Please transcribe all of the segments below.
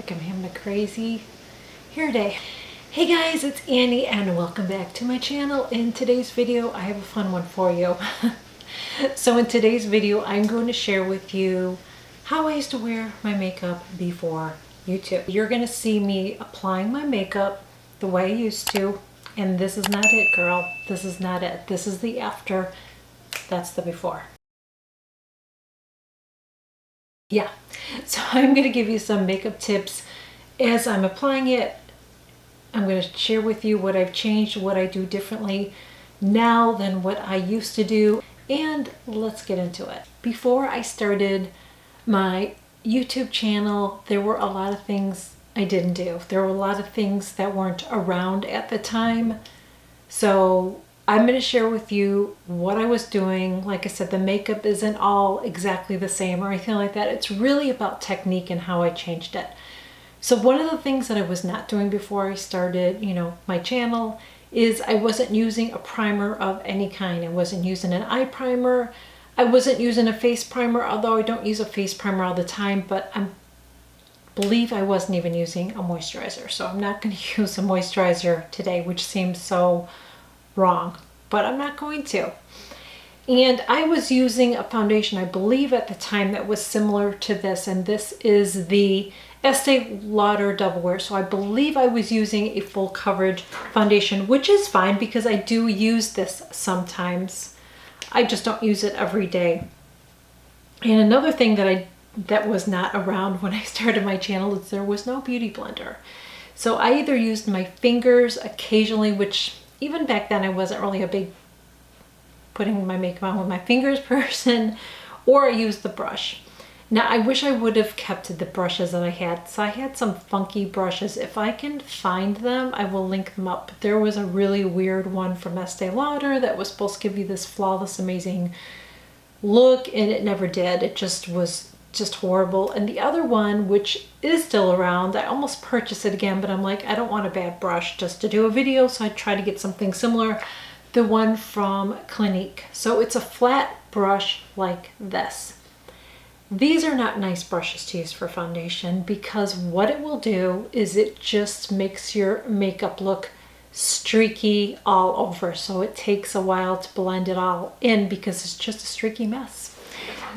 like I'm having a crazy hair day. Hey guys, it's Annie and welcome back to my channel. In today's video, I have a fun one for you. So in today's video, I'm going to share with you how I used to wear my makeup before YouTube. You're going to see me applying my makeup the way I used to, and this is not it, girl. This is not it. This is the after. That's the before. Yeah, so I'm going to give you some makeup tips as I'm applying it. I'm going to share with you what I've changed, what I do differently now than what I used to do, and let's get into it. Before I started my YouTube channel, there were a lot of things I didn't do. There were a lot of things that weren't around at the time. So I'm going to share with you what I was doing. Like I said, the makeup isn't all exactly the same or anything like that. It's really about technique and how I changed it. So one of the things that I was not doing before I started, my channel is I wasn't using a primer of any kind. I wasn't using an eye primer. I wasn't using a face primer, although I don't use a face primer all the time, but I believe I wasn't even using a moisturizer. So I'm not going to use a moisturizer today, which seems so wrong, but I'm not going to. And I was using a foundation, I believe at the time, that was similar to this, and this is the Estee Lauder Double Wear. So I believe I was using a full coverage foundation, which is fine because I do use this sometimes. I just don't use it every day. And another thing that was not around when I started my channel is there was no beauty blender. So I either used my fingers occasionally, which even back then I wasn't really a big putting my makeup on with my fingers person, or I used the brush. Now I wish I would have kept the brushes that I had. So I had some funky brushes. If I can find them, I will link them up. But there was a really weird one from Estee Lauder that was supposed to give you this flawless, amazing look, and it never did. It just was just horrible. And the other one, which is still around, I almost purchased it again, but I'm like, I don't want a bad brush just to do a video, so I try to get something similar. The one from Clinique. So it's a flat brush like this. These are not nice brushes to use for foundation because what it will do is it just makes your makeup look streaky all over. So it takes a while to blend it all in because it's just a streaky mess.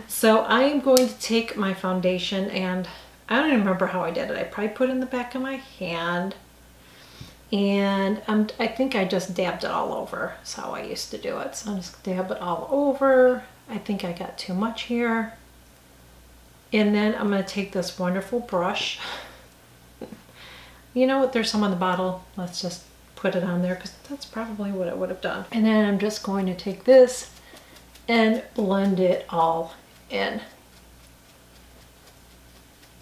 So I am going to take my foundation, and I don't even remember how I did it. I probably put it in the back of my hand, and I think I just dabbed it all over. That's how I used to do it. So I'm just dab it all over. I think I got too much here. And then I'm going to take this wonderful brush. You know what? There's some on the bottle. Let's just put it on there because that's probably what I would have done. And then I'm just going to take this and blend it all in.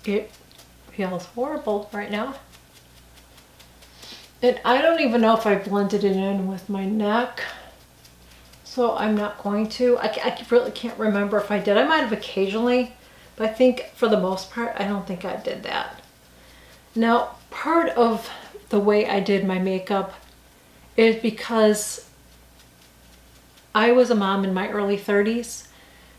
It feels horrible right now. And I don't even know if I blended it in with my neck. So I'm not going to. I really can't remember if I did. I might have occasionally, but I think for the most part, I don't think I did that. Now, part of the way I did my makeup is because I was a mom in my early 30s.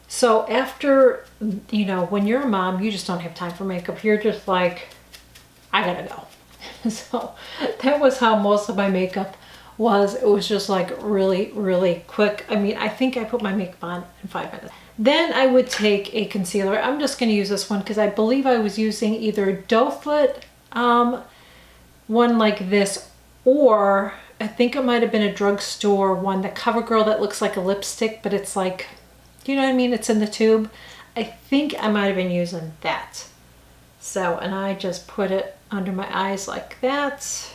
So after, when you're a mom, you just don't have time for makeup. You're just like, I gotta go. So that was how most of my makeup was. It was just like really, really quick. I mean, I think I put my makeup on in 5 minutes. Then I would take a concealer. I'm just going to use this one because I believe I was using either Doe Foot, one like this, or I think it might have been a drugstore one, the CoverGirl that looks like a lipstick, but it's like, you know what I mean? It's in the tube. I think I might have been using that. So, and I just put it under my eyes like that.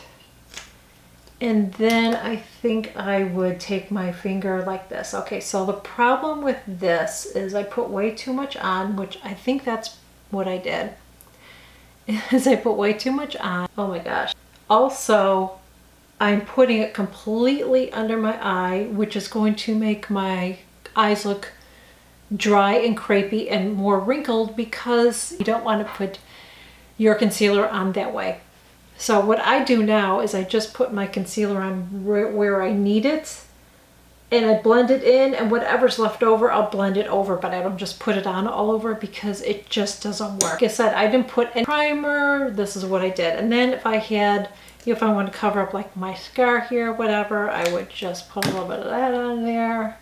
And then I think I would take my finger like this. Okay, so the problem with this is I put way too much on, which I think that's what I did, is I put way too much on. Oh my gosh. Also, I'm putting it completely under my eye, which is going to make my eyes look dry and crepey and more wrinkled because you don't want to put your concealer on that way. So what I do now is I just put my concealer on where I need it, and I blend it in, and whatever's left over, I'll blend it over, but I don't just put it on all over because it just doesn't work. Like I said, I didn't put any primer. This is what I did. And then if I had, if I want to cover up like my scar here, whatever, I would just put a little bit of that on there.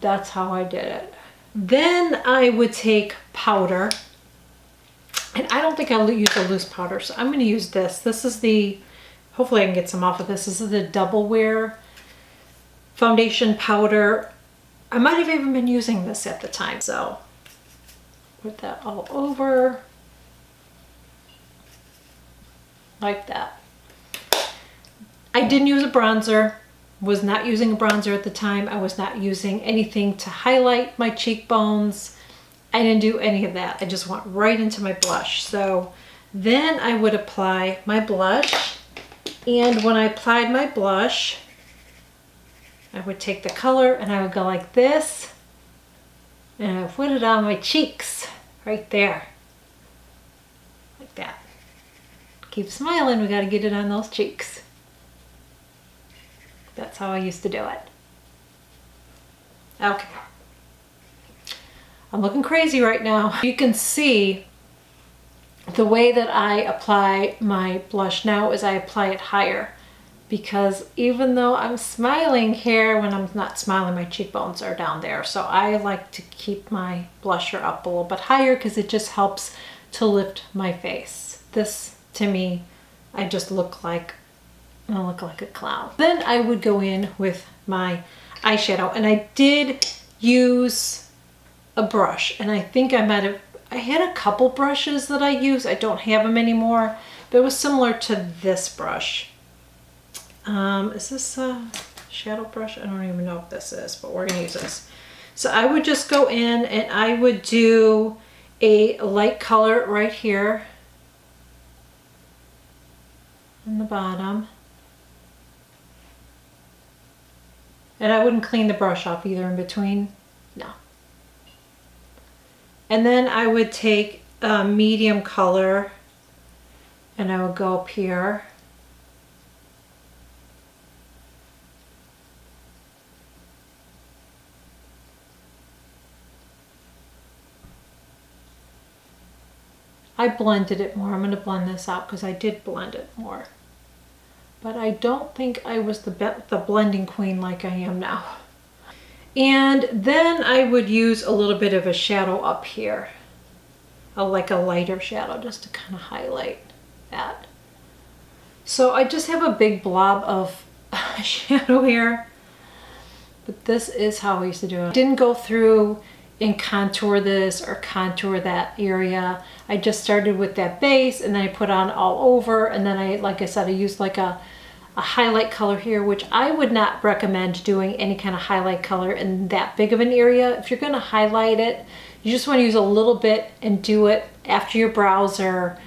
That's how I did it. Then I would take powder, and I don't think I'll use a loose powder, so I'm going to use this. This is the, hopefully I can get some off of this. This is the Double Wear foundation powder. I might have even been using this at the time, so put that all over like that. I didn't use a bronzer. Was not using a bronzer at the time. I was not using anything to highlight my cheekbones. I didn't do any of that. I just went right into my blush. So then I would apply my blush, and when I applied my blush, I would take the color and I would go like this, and I put it on my cheeks right there, like that. Keep smiling, we got to get it on those cheeks. That's how I used to do it. Okay. I'm looking crazy right now. You can see the way that I apply my blush now is I apply it higher, because even though I'm smiling here, when I'm not smiling, my cheekbones are down there. So I like to keep my blusher up a little bit higher because it just helps to lift my face. This, to me, I just look like a clown. Then I would go in with my eyeshadow, and I did use a brush, and I think I had a couple brushes that I use. I don't have them anymore, but it was similar to this brush. Is this a shadow brush? I don't even know if this is, but we're gonna use this. So I would just go in and I would do a light color right here on the bottom. And I wouldn't clean the brush off either in between, no. And then I would take a medium color and I would go up here. I blended it more. I'm going to blend this out because I did blend it more. But I don't think I was the blending queen like I am now. And then I would use a little bit of a shadow up here. Like a lighter shadow, just to kind of highlight that. So I just have a big blob of shadow here. But this is how I used to do it. I didn't go through and contour this or contour that area. I just started with that base, and then I put on all over, and then I, like I said, I used like a highlight color here, which I would not recommend doing any kind of highlight color in that big of an area. If you're going to highlight it, you just want to use a little bit and do it after your brows are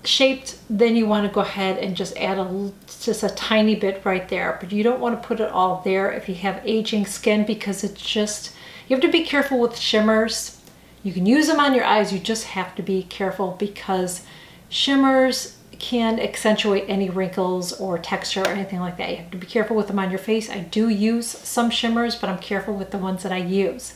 shaped. Then you want to go ahead and just add just a tiny bit right there, but you don't want to put it all there if you have aging skin, because it's just, you have to be careful with shimmers. You can use them on your eyes, you just have to be careful because shimmers can accentuate any wrinkles or texture or anything like that. You have to be careful with them on your face. I do use some shimmers, but I'm careful with the ones that I use.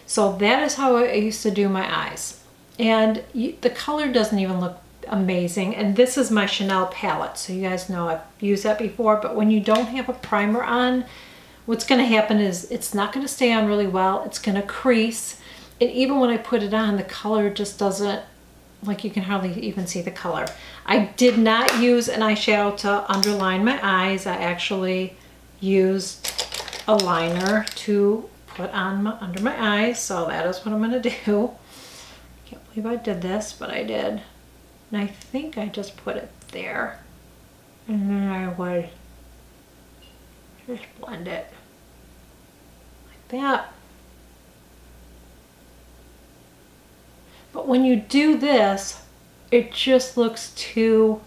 So that is how I used to do my eyes. And the color doesn't even look amazing. And this is my Chanel palette. So you guys know I've used that before, but when you don't have a primer on, what's going to happen is it's not going to stay on really well. It's going to crease. And even when I put it on, the color just doesn't, like, you can hardly even see the color. I did not use an eyeshadow to underline my eyes. I actually used a liner to put on under my eyes. So that is what I'm going to do. Can't believe I did this, but I did. And I think I just put it there. And then I would just blend it like that. But when you do this, it just looks too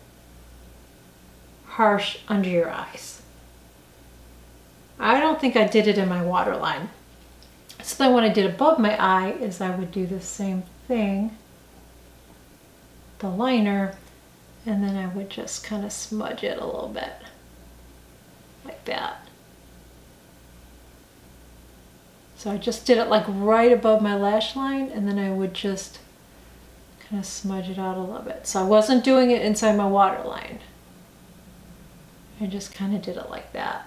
harsh under your eyes. I don't think I did it in my waterline. So then what I did above my eye is I would do the same thing, the liner, and then I would just kind of smudge it a little bit. like that. So I just did it like right above my lash line, and then I would just kind of smudge it out a little bit. So I wasn't doing it inside my waterline. I just kind of did it like that.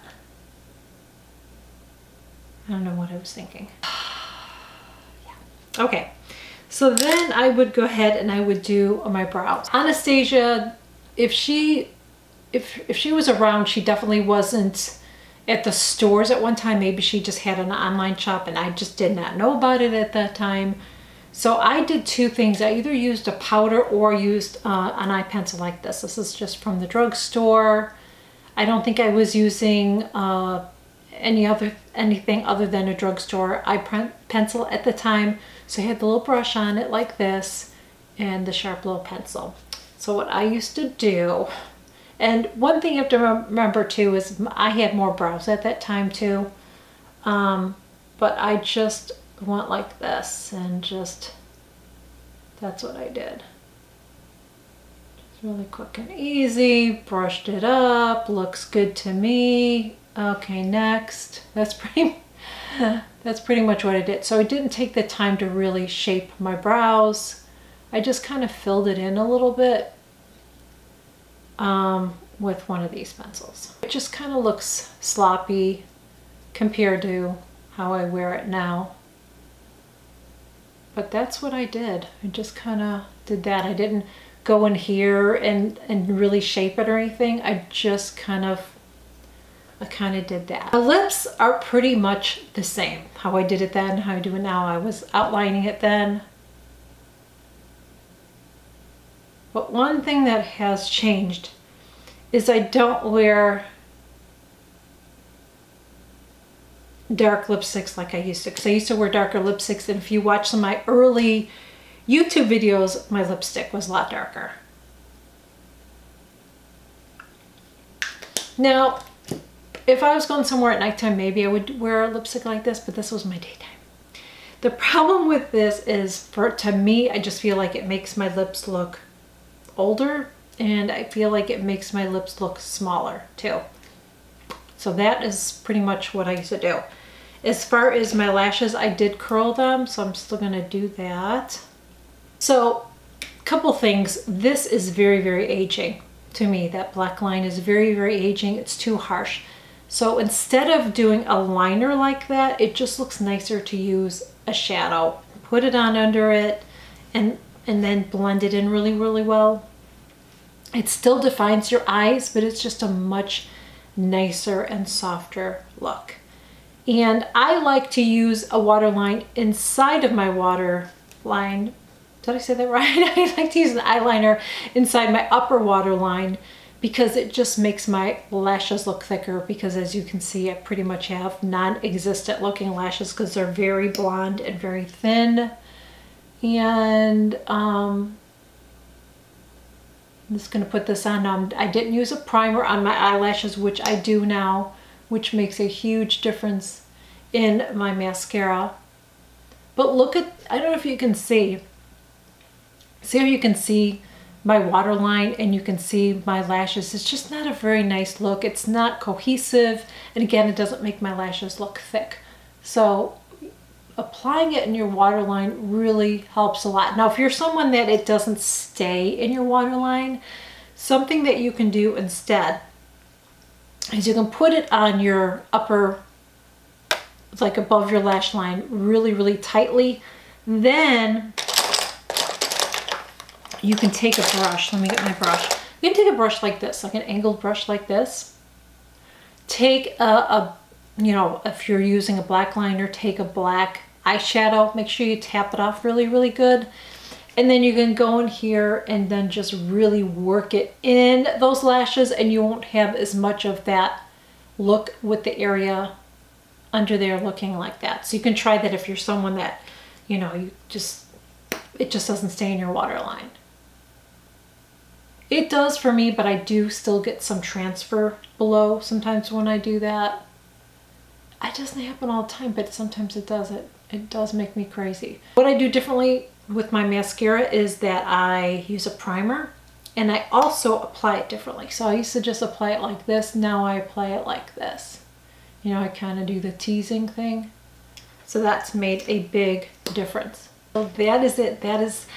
I don't know what I was thinking. Yeah. Okay, so then I would go ahead and I would do my brows. Anastasia, if she was around, she definitely wasn't at the stores at one time. Maybe she just had an online shop and I just did not know about it at that time. So I did two things. I either used a powder or used an eye pencil like this. This is just from the drugstore. I don't think I was using anything other than a drugstore eye pencil at the time. So I had the little brush on it like this and the sharp little pencil. So what I used to do, and one thing you have to remember too is I had more brows at that time too, but I just went like this and just, that's what I did. Just really quick and easy, brushed it up, looks good to me. Okay, next. That's pretty much what I did. So I didn't take the time to really shape my brows. I just kind of filled it in a little bit with one of these pencils. It just kind of looks sloppy compared to how I wear it now. But that's what I did. I just kind of did that. I didn't go in here and really shape it or anything. I just kind of did that. The lips are pretty much the same. How I did it then, how I do it now. I was outlining it then. But one thing that has changed is I don't wear dark lipsticks like I used to. Because I used to wear darker lipsticks, and if you watch some of my early YouTube videos, my lipstick was a lot darker. Now, if I was going somewhere at nighttime, maybe I would wear a lipstick like this, but this was my daytime. The problem with this is, to me, I just feel like it makes my lips look older, and I feel like it makes my lips look smaller too. So that is pretty much what I used to do. As far as my lashes, I did curl them, so I'm still gonna do that. So, couple things. This is very, very aging to me. That black line is very, very aging. It's too harsh. So instead of doing a liner like that, it just looks nicer to use a shadow. Put it on under it and then blend it in really, really well. It still defines your eyes, but it's just a much nicer and softer look. And I like to use a waterline inside of my waterline. Did I say that right? I like to use an eyeliner inside my upper waterline because it just makes my lashes look thicker, because as you can see, I pretty much have non-existent looking lashes because they're very blonde and very thin. And I'm just gonna put this on now. I didn't use a primer on my eyelashes, which I do now, which makes a huge difference in my mascara. But look at, I don't know if you can see how you can see my waterline and you can see my lashes. It's just not a very nice look. It's not cohesive. And again, it doesn't make my lashes look thick. So applying it in your waterline really helps a lot. Now, if you're someone that it doesn't stay in your waterline, something that you can do instead is you can put it on your upper, like above your lash line, really, really tightly. Then you can take a brush. Let me get my brush. You can take a brush like this, like an angled brush like this. Take you know, if you're using a black liner, take a black eyeshadow. Make sure you tap it off really, really good. And then you can go in here and then just really work it in those lashes, and you won't have as much of that look with the area under there looking like that. So you can try that if you're someone that, you know, it just doesn't stay in your waterline. It does for me, but I do still get some transfer below sometimes when I do that. It doesn't happen all the time, but sometimes it does. It does make me crazy. What I do differently with my mascara is that I use a primer And I also apply it differently. So I used to just apply it like this. Now I apply it like this. You know, I kind of do the teasing thing. So that's made a big difference. So that is it. That is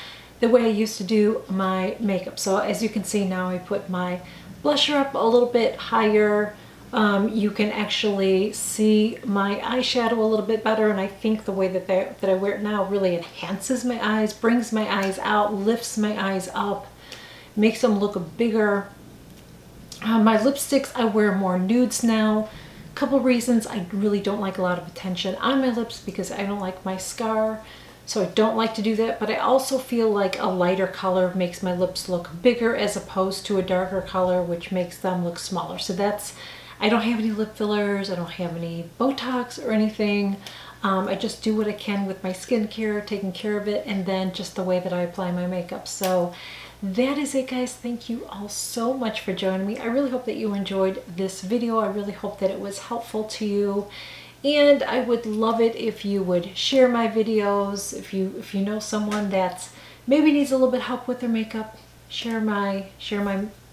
the way I used to do my makeup. So as you can see now, I put my blusher up a little bit higher. You can actually see my eyeshadow a little bit better, and I think the way that I wear it now really enhances my eyes, brings my eyes out, lifts my eyes up, makes them look bigger. My lipsticks, I wear more nudes now. Couple reasons: I really don't like a lot of attention on my lips because I don't like my scar, so I don't like to do that. But I also feel like a lighter color makes my lips look bigger as opposed to a darker color, which makes them look smaller. So that's, I don't have any lip fillers, I don't have any Botox or anything. I just do what I can with my skincare, taking care of it, and then just the way that I apply my makeup. So that is it, guys. Thank you all so much for joining me. I really hope that you enjoyed this video. I really hope that it was helpful to you. And I would love it if you would share my videos. If you know someone that maybe needs a little bit of help with their makeup, share my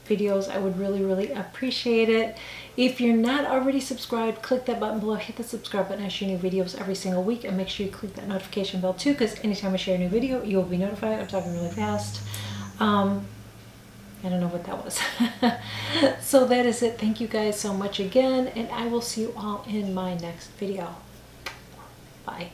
videos. I would really appreciate it. If you're not already subscribed, click that button below, hit the subscribe button. I share new videos every single week, and make sure you click that notification bell too, because anytime I share a new video, you will be notified. I'm talking really fast. I don't know what that was. So that is it. Thank you guys so much again, and I will see you all in my next video. Bye.